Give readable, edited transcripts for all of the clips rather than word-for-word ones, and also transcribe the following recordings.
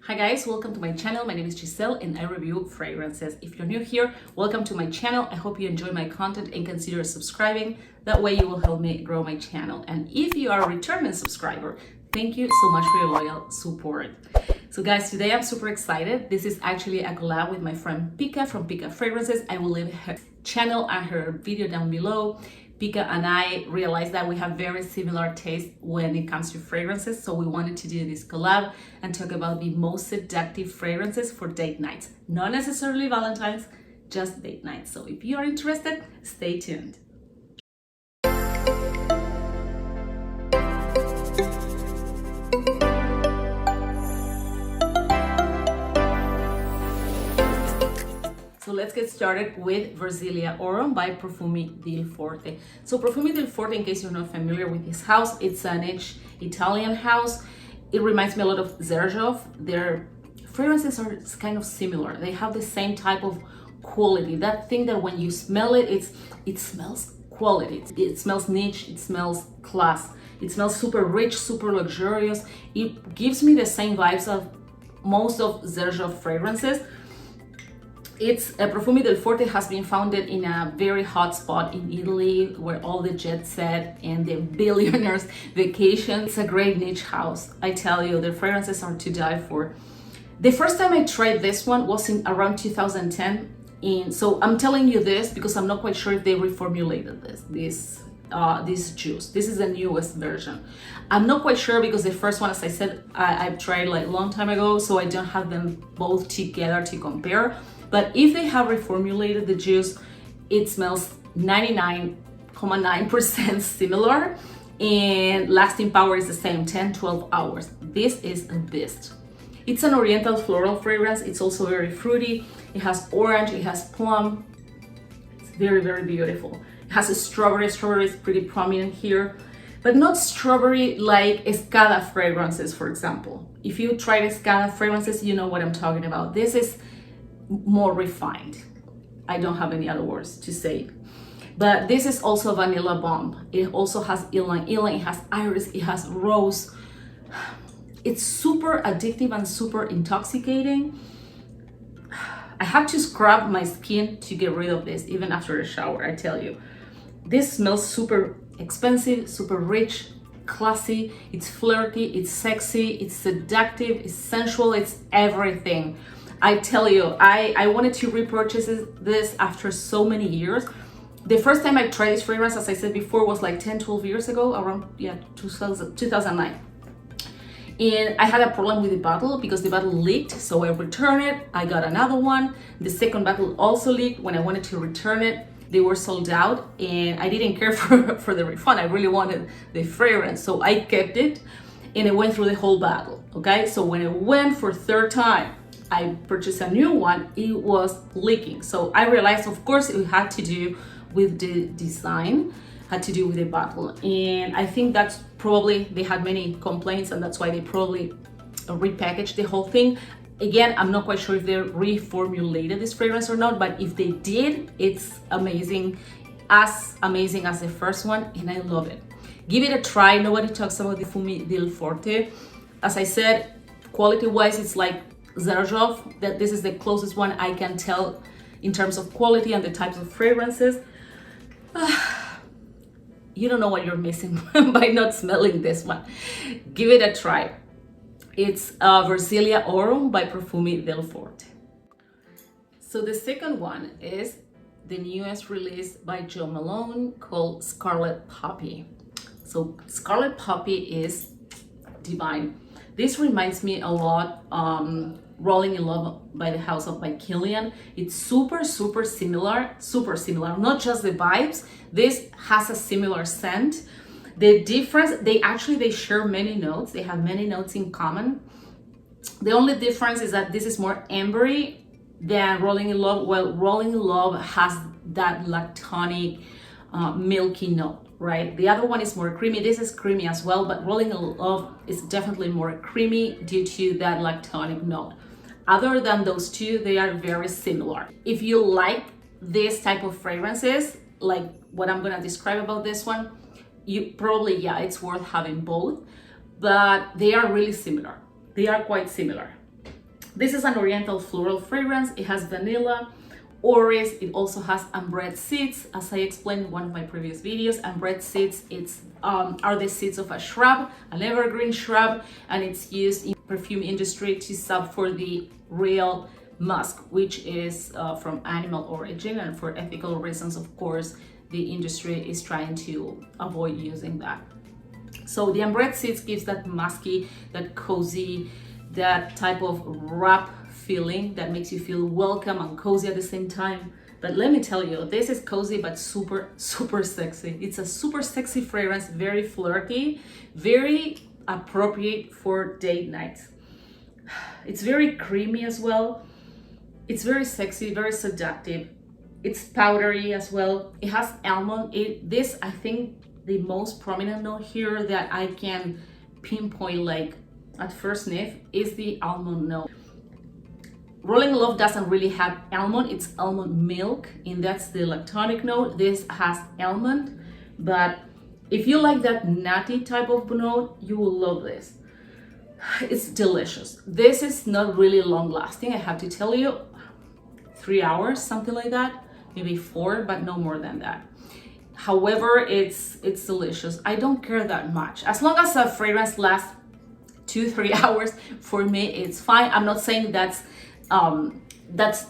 Hi guys, welcome to my channel. My name is Giselle and I review fragrances. If you're new here, welcome to my channel. I hope you enjoy my content and consider subscribing. That way you will help me grow my channel. And if you are a returning subscriber, thank you so much for your loyal support. So guys, today I'm super excited. This is actually a collab with my friend PIKA from PIKA Fragrances. I will leave her channel and her video down below. PIKA and I realized that we have very similar tastes when it comes to fragrances, so we wanted to do this collab and talk about the most seductive fragrances for date nights. Not necessarily Valentine's, just date nights. So if you are interested, stay tuned. So let's get started with Versilia Aurum by Profumi Di Forte. So Profumi Di Forte, in case you're not familiar with this house, it's a niche Italian house. It reminds me a lot of Xerjoff. Their fragrances are kind of similar. They have the same type of quality. That thing that when you smell it, it smells quality. It smells niche, it smells class. It smells super rich, super luxurious. It gives me the same vibes of most of Xerjoff fragrances. It's Profumi Di Forte has been founded in a very hot spot in Italy where all the jet set and the billionaires vacation. It's a great niche house. I tell you, their fragrances are to die for. The first time I tried this one was in around 2010. And so I'm telling you this because I'm not quite sure if they reformulated this juice. This is the newest version. I'm not quite sure because the first one, as I said, I've tried like a long time ago, so I don't have them both together to compare. But if they have reformulated the juice, it smells 99.9% similar, and lasting power is the same, 10-12 hours. This is a beast. It's an oriental floral fragrance. It's also very fruity. It has orange, it has plum. It's very, very beautiful. It has a strawberry. Strawberry is pretty prominent here, but not strawberry like Escada fragrances, for example. If you tried Escada fragrances, you know what I'm talking about. This is more refined. I don't have any other words to say. But this is also a vanilla bomb. It also has ylang ylang, it has iris, it has rose. It's super addictive and super intoxicating. I have to scrub my skin to get rid of this, even after a shower, I tell you. This smells super expensive, super rich, classy, it's flirty, it's sexy, it's seductive, it's sensual, it's everything. I tell you, I wanted to repurchase this after so many years. The first time I tried this fragrance, as I said before, was like 10-12 years ago, around 2009. And I had a problem with the bottle because the bottle leaked, so I returned it. I got another one. The second bottle also leaked. When I wanted to return it, they were sold out, and I didn't care for the refund. I really wanted the fragrance, so I kept it, and it went through the whole bottle. Okay, so when it went for third time, I purchased a new one. It was leaking, so I realized, of course, it had to do with the design, had to do with the bottle, and I think that's probably, they had many complaints, and that's why they probably repackaged the whole thing. Again, I'm not quite sure if they reformulated this fragrance or not, but if they did, it's amazing as the first one, and I love it. Give it a try. Nobody talks about the Profumi Di Forte. As I said, quality-wise, it's like Xerjoff, that this is the closest one I can tell in terms of quality and the types of fragrances. You don't know what you're missing by not smelling this one. Give it a try. It's Versilia Aurum by Profumi Di Forte. So the second one is the newest release by Jo Malone called Scarlet Poppy. So Scarlet Poppy is divine. This reminds me a lot Rolling in Love by the House of by Kilian. It's super similar, not just the vibes. This has a similar scent. The difference, they share many notes. They have many notes in common. The only difference is that this is more ambery than Rolling in Love. Well, Rolling in Love has that lactonic, milky note, right? The other one is more creamy. This is creamy as well, but Rolling in Love is definitely more creamy due to that lactonic note. Other than those two, they are very similar. If you like this type of fragrances, like what I'm gonna describe about this one, you probably, yeah, it's worth having both, but they are really similar. They are quite similar. This is an oriental floral fragrance. It has vanilla, orris. It also has ambrette seeds. As I explained in one of my previous videos, ambrette seeds are the seeds of a shrub, an evergreen shrub, and it's used in perfume industry to sub for the real musk, which is from animal origin, and for ethical reasons, of course, the industry is trying to avoid using that. So the ambrette seeds gives that musky, that cozy, that type of wrap feeling that makes you feel welcome and cozy at the same time. But let me tell you, this is cozy but super sexy. It's a super sexy fragrance, very flirty, very appropriate for date nights. It's very creamy as well. It's very sexy, very seductive. It's powdery as well. It has almond. This, I think, the most prominent note here that I can pinpoint like at first sniff is the almond note. Rolling Love doesn't really have almond, it's almond milk, and that's the lactonic note. This has almond, but if you like that nutty type of note, you will love this. It's delicious. This is not really long lasting, I have to tell you. 3 hours, something like that, maybe 4, but no more than that. However, it's delicious. I don't care that much. As long as a fragrance lasts 2-3 hours, for me, it's fine. I'm not saying that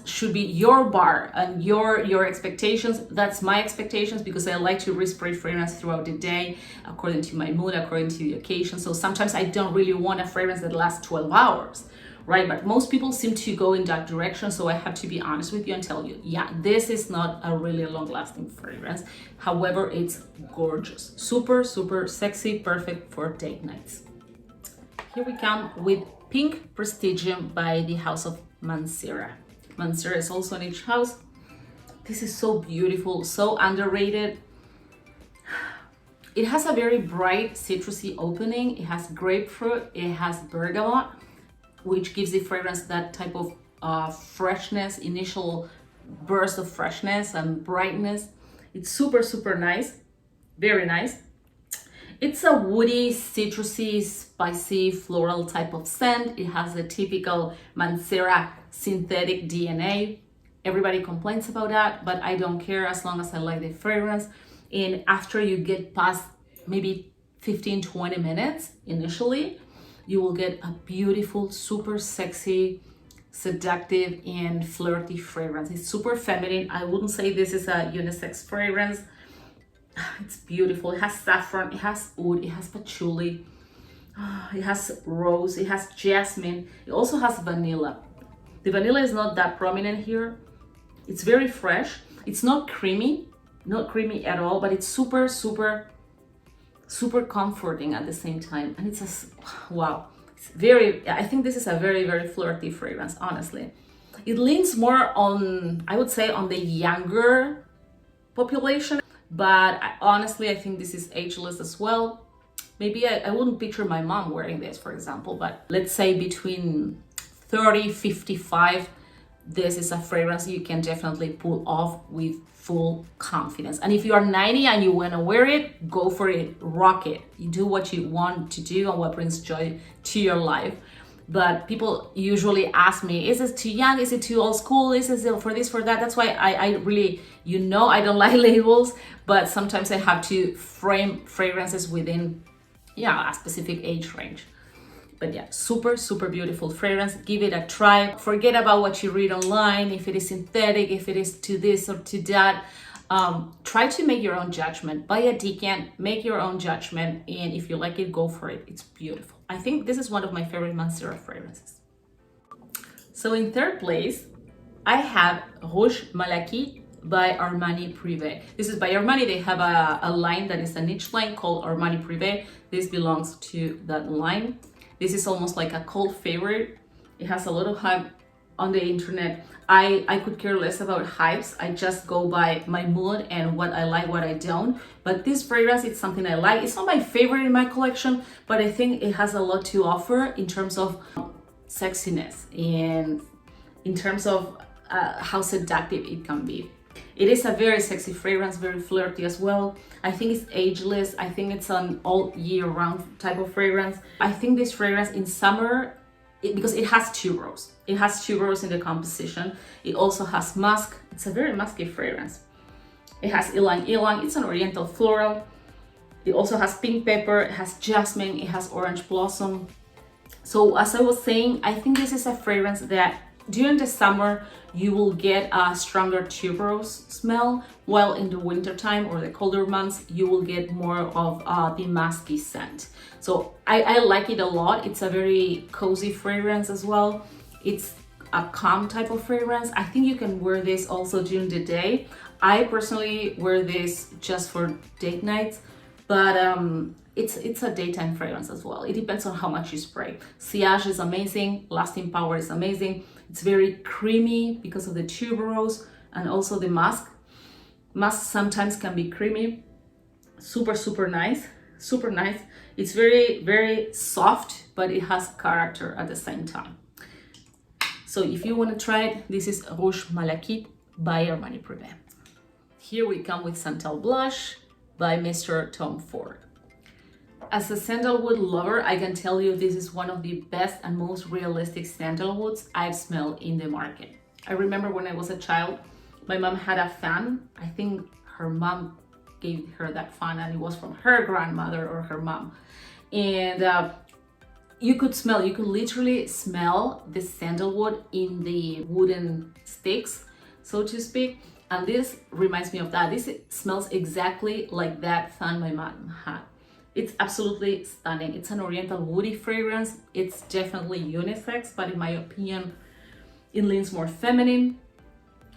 should be your bar and your expectations. That's my expectations, because I like to respray fragrance throughout the day, according to my mood, according to the occasion. So sometimes I don't really want a fragrance that lasts 12 hours. Right, but most people seem to go in that direction, so I have to be honest with you and tell you, yeah, this is not a really long-lasting fragrance. However, it's gorgeous, super sexy, perfect for date nights. Here we come with Pink Prestigium by the House of Mancera. Mancera is also in each house. This is so beautiful, so underrated. It has a very bright citrusy opening. It has grapefruit, it has bergamot, which gives the fragrance that type of freshness, initial burst of freshness and brightness. It's super nice, very nice. It's a woody, citrusy, spicy, floral type of scent. It has a typical Mancera synthetic DNA. Everybody complains about that, but I don't care as long as I like the fragrance. And after you get past maybe 15-20 minutes initially, you will get a beautiful, super sexy, seductive, and flirty fragrance. It's super feminine. I wouldn't say this is a unisex fragrance. It's beautiful. It has saffron, it has oud, it has patchouli, it has rose, it has jasmine. It also has vanilla. The vanilla is not that prominent here. It's very fresh. It's not creamy at all, but it's super comforting at the same time. And it's wow, it's very, I think this is a very flirty fragrance, honestly. It leans more on, I would say, on the younger population, but honestly, I think this is ageless as well. Maybe I wouldn't picture my mom wearing this, for example, but let's say between 30, 55, this is a fragrance you can definitely pull off with full confidence. And if you are 90 and you want to wear it, go for it, rock it. You do what you want to do and what brings joy to your life. But people usually ask me, is it too young? Is it too old school? Is it for this, for that? That's why I really, I don't like labels, but sometimes I have to frame fragrances within, a specific age range. But yeah, super beautiful fragrance. Give it a try. Forget about what you read online, if it is synthetic, if it is to this or to that. Try to make your own judgment. Buy a decant, make your own judgment, and if you like it, go for it. It's beautiful. I think this is one of my favorite Mancera fragrances. So in third place, I have Rouge Malakit by Armani Privé. This is by Armani. They have a line that is a niche line called Armani Privé. This belongs to that line. This is almost like a cult favorite. It has a lot of hype on the internet. I could care less about hypes. I just go by my mood and what I like, what I don't. But this fragrance, it's something I like. It's not my favorite in my collection, but I think it has a lot to offer in terms of sexiness and in terms of how seductive it can be. It is a very sexy fragrance, very flirty as well. I think it's ageless. I think it's an all year round type of fragrance. I think this fragrance in summer, because it has tuberose. It has tuberose in the composition. It also has musk. It's a very musky fragrance. It has ylang ylang. It's an oriental floral. It also has pink pepper. It has jasmine. It has orange blossom. So as I was saying, I think this is a fragrance that during the summer you will get a stronger tuberose smell, while in the winter time or the colder months you will get more of the musky scent. So I like it a lot. It's a very cozy fragrance as well. It's a calm type of fragrance. I think you can wear this also during the day. I personally wear this just for date nights, but it's a daytime fragrance as well. It depends on how much you spray. Sillage is amazing. Lasting power is amazing. It's very creamy because of the tuberose and also the musk. Musk sometimes can be creamy. Super, super nice. Super nice. It's very, very soft, but it has character at the same time. So if you want to try it, this is Rouge Malakit by Armani Privé. Here we come with Santel Blush by Mr. Tom Ford. As a sandalwood lover, I can tell you this is one of the best and most realistic sandalwoods I've smelled in the market. I remember when I was a child, my mom had a fan. I think her mom gave her that fan and it was from her grandmother or her mom. And you could literally smell the sandalwood in the wooden sticks, so to speak. And this reminds me of that. This smells exactly like that fan my mom had. It's absolutely stunning. It's an oriental woody fragrance. It's definitely unisex, but in my opinion, it leans more feminine.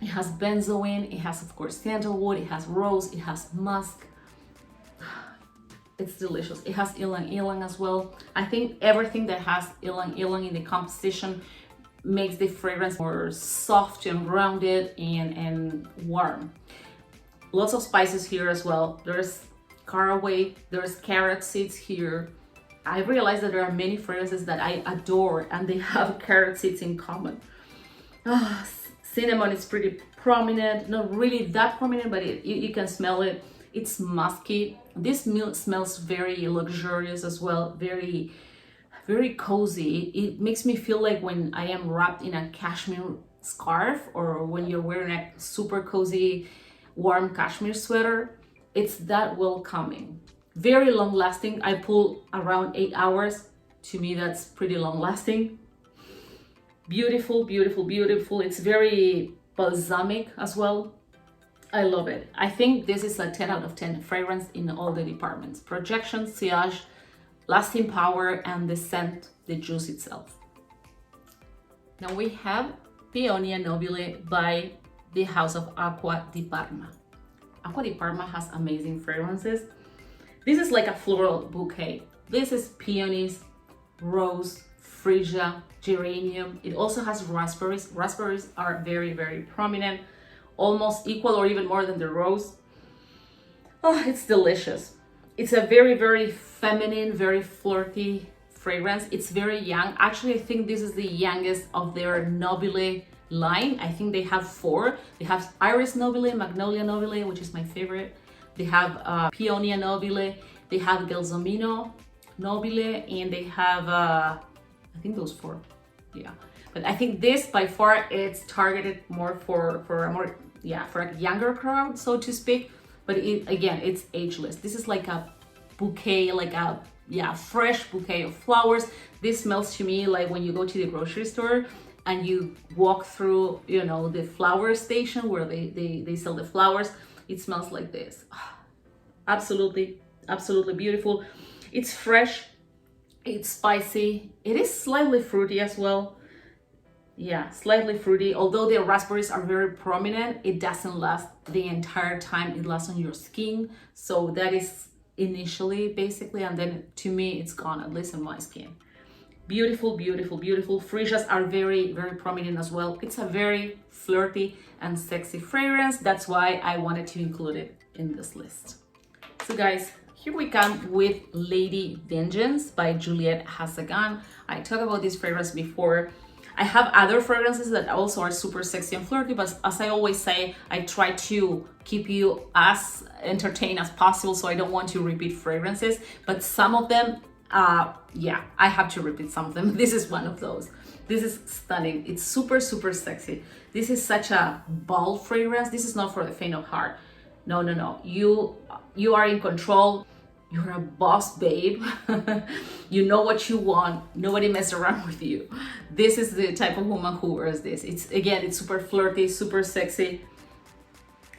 It has benzoin, it has of course sandalwood, it has rose, it has musk. It's delicious. It has ylang ylang as well. I think everything that has ylang ylang in the composition makes the fragrance more soft and rounded and warm. Lots of spices here as well. There's caraway, there's carrot seeds here. I realized that there are many fragrances that I adore and they have carrot seeds in common. Cinnamon is pretty prominent, not really that prominent, but you can smell it. It's musky. This milk smells very luxurious as well, very, very cozy. It makes me feel like when I am wrapped in a cashmere scarf or when you're wearing a super cozy, warm cashmere sweater. It's that welcoming. Very long lasting. I pull around 8 hours. To me, that's pretty long lasting. Beautiful, beautiful, beautiful. It's very balsamic as well. I love it. I think this is a 10 out of 10 fragrance in all the departments. Projection, sillage, lasting power, and the scent, the juice itself. Now we have Peonia Noire by the House of Acqua di Parma. Acqua di Parma has amazing fragrances. This is like a floral bouquet. This is peonies, rose, freesia, geranium. It also has raspberries. Raspberries are very, very prominent, almost equal or even more than the rose. Oh, it's delicious. It's a very, very feminine, very flirty fragrance. It's very young. Actually, I think this is the youngest of their Nobile line. I think they have 4. They have Iris Nobile, Magnolia Nobile, which is my favorite. They have Peonia Nobile. They have Gelsomino Nobile, and they have I think those 4. Yeah, but I think this by far it's targeted more for a younger crowd, so to speak. But again, it's ageless. This is like a bouquet, like a fresh bouquet of flowers. This smells to me like when you go to the grocery store and you walk through, the flower station where they sell the flowers. It smells like this. Absolutely, absolutely beautiful. It's fresh, it's spicy. It is slightly fruity as well. Yeah, slightly fruity. Although the raspberries are very prominent, it doesn't last the entire time. It lasts on your skin. So that is initially, basically, and then to me, it's gone, at least on my skin. Beautiful, beautiful, beautiful. Freesias are very, very prominent as well. It's a very flirty and sexy fragrance. That's why I wanted to include it in this list. So guys, here we come with Lady Vengeance by Juliette Hassagan. I talked about this fragrance before. I have other fragrances that also are super sexy and flirty, but as I always say, I try to keep you as entertained as possible, so I don't want to repeat fragrances. But some of them Yeah, I have to repeat some of them. This is one of those. This is stunning. It's super, super sexy. This is such a bold fragrance. This is not for the faint of heart. No, no, no. You are in control. You're a boss, babe. You know what you want. Nobody mess around with you. This is the type of woman who wears this. It's super flirty, super sexy.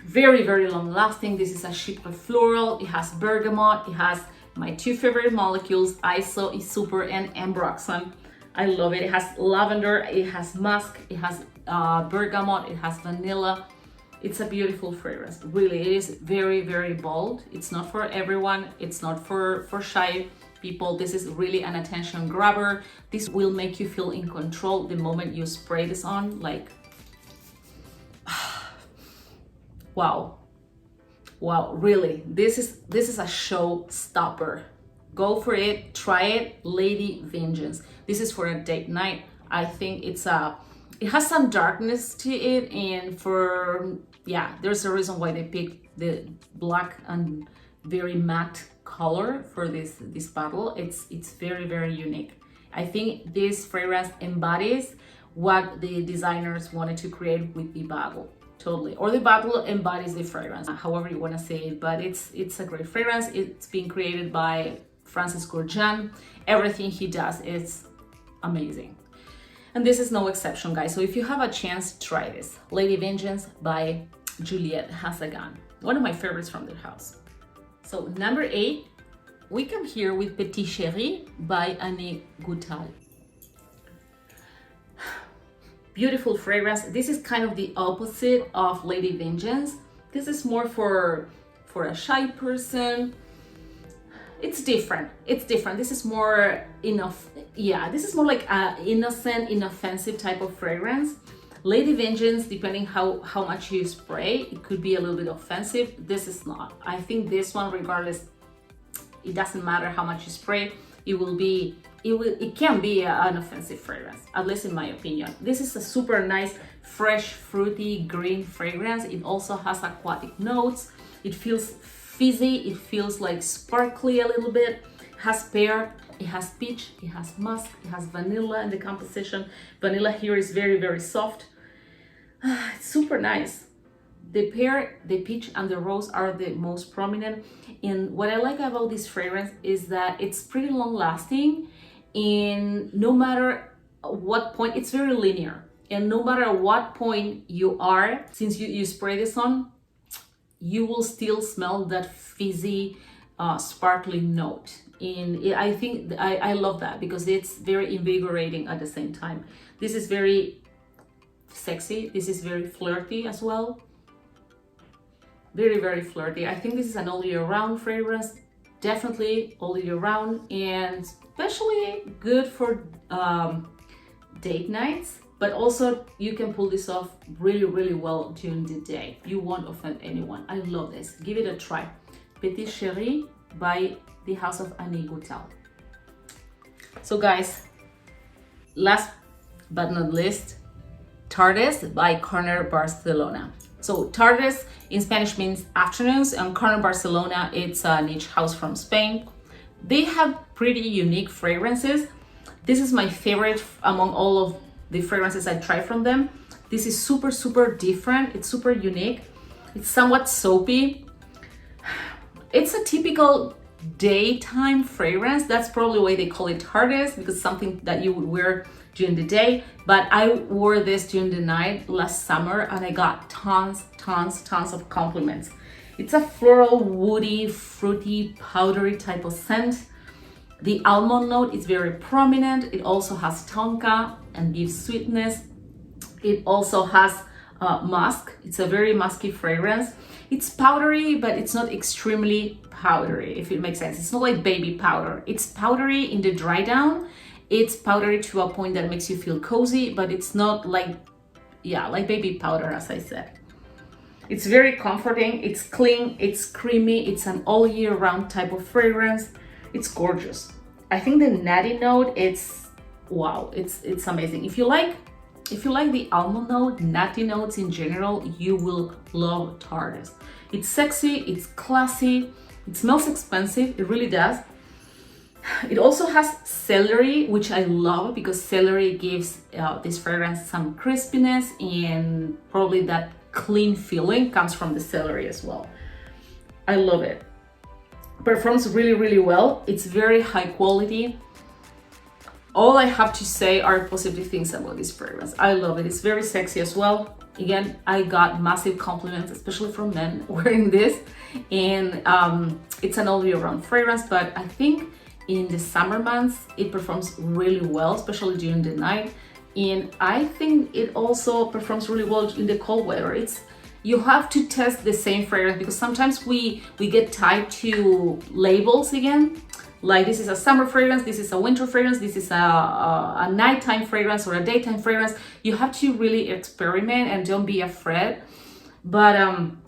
Very, very long lasting. This is a chypre floral. It has bergamot. It has my two favorite molecules, iso, super, and ambroxan. I love it. It has lavender, it has musk, it has bergamot, it has vanilla. It's a beautiful fragrance. Really, it is very, very bold. It's not for everyone. It's not for shy people. This is really an attention grabber. This will make you feel in control the moment you spray this on. Like, wow. Wow, really, this is a showstopper. Go for it, try it, Lady Vengeance. This is for a date night. I think it has some darkness to it, and there's a reason why they picked the black and very matte color for this bottle. It's very, very unique. I think this fragrance embodies what the designers wanted to create with the bottle. Totally. Or the bottle embodies the fragrance, however you want to say it, but it's a great fragrance. It's been created by Francis Gurjan. Everything he does is amazing. And this is no exception, guys. So if you have a chance, try this. Lady Vengeance by Juliette Hassagan. One of my favorites from their house. So number 8, we come here with Petite Sherry by Annick Goutal. Beautiful fragrance. This is kind of the opposite of Lady Vengeance. This is more for a shy person. It's different. It's different. This is more this is more like a innocent, inoffensive type of fragrance. Lady Vengeance, depending how much you spray, it could be a little bit offensive. This is not. I think this one, regardless, it doesn't matter how much you spray, it can be an offensive fragrance, at least in my opinion. This is a super nice, fresh, fruity, green fragrance. It also has aquatic notes. It feels fizzy. It feels like sparkly a little bit. It has pear, it has peach, it has musk, it has vanilla in the composition. Vanilla here is very, very soft. It's super nice. The pear, the peach, and the rose are the most prominent. And what I like about this fragrance is that it's pretty long lasting, and no matter what point, it's very linear. And no matter what point you are, since you spray this on, you will still smell that fizzy, sparkling note. And I think I love that because it's very invigorating at the same time. This is very sexy. This is very flirty as well. Very, very flirty. I think this is an all year round fragrance. Definitely all year round, and especially good for date nights. But also you can pull this off really, really well during the day. You won't offend anyone. I love this. Give it a try. Petite Sherry by the house of Annick Goutal. So guys, last but not least, Tardes by Carner, Barcelona. So Tardes in Spanish means afternoons, and Carner, Barcelona, it's a niche house from Spain. They have pretty unique fragrances. This is my favorite among all of the fragrances I tried from them. This is super, super different. It's super unique. It's somewhat soapy. It's a typical daytime fragrance. That's probably why they call it Tardes, because something that you would wear during the day. But I wore this during the night last summer, and I got tons of compliments. It's a floral, woody, fruity, powdery type of scent. The almond note is very prominent. It also has tonka and gives sweetness. It also has musk. It's a very musky fragrance. It's powdery, but it's not extremely powdery, if it makes sense. It's not like baby powder. It's powdery in the dry down. It's powdery to a point that makes you feel cozy, but it's not like baby powder, as I said. It's very comforting. It's clean. It's creamy. It's an all year round type of fragrance. It's gorgeous. I think the nutty note, it's wow. It's amazing. If you like the almond note, nutty notes in general, you will love Tardes. It's sexy, it's classy, it smells expensive, it really does. It also has celery, which I love because celery gives this fragrance some crispiness, and probably that clean feeling comes from the celery as well. I love it. Performs really, really well. It's very high quality. All I have to say are positive things about this fragrance. I love it. It's very sexy as well. Again, I got massive compliments, especially from men wearing this. And it's an all year round fragrance, but I think in the summer months, it performs really well, especially during the night. And I think it also performs really well in the cold weather. You have to test the same fragrance because sometimes we get tied to labels again. Like this is a summer fragrance, this is a winter fragrance, this is a nighttime fragrance or a daytime fragrance. You have to really experiment and don't be afraid. But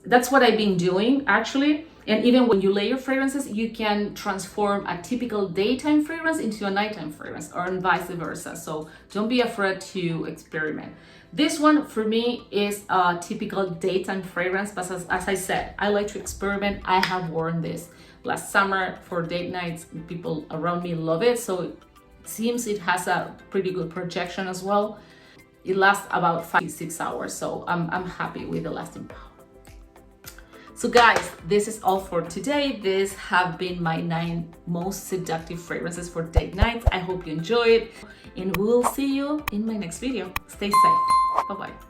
that's what I've been doing actually. And even when you layer fragrances, you can transform a typical daytime fragrance into a nighttime fragrance or vice versa. So don't be afraid to experiment. This one for me is a typical daytime fragrance, but as I said, I like to experiment. I have worn this last summer for date nights. People around me love it. So it seems it has a pretty good projection as well. It lasts about 5 to 6 hours. So I'm happy with the lasting power. So guys, this is all for today. These have been my 9 most seductive fragrances for date nights. I hope you enjoyed, and we'll see you in my next video. Stay safe. Bye-bye.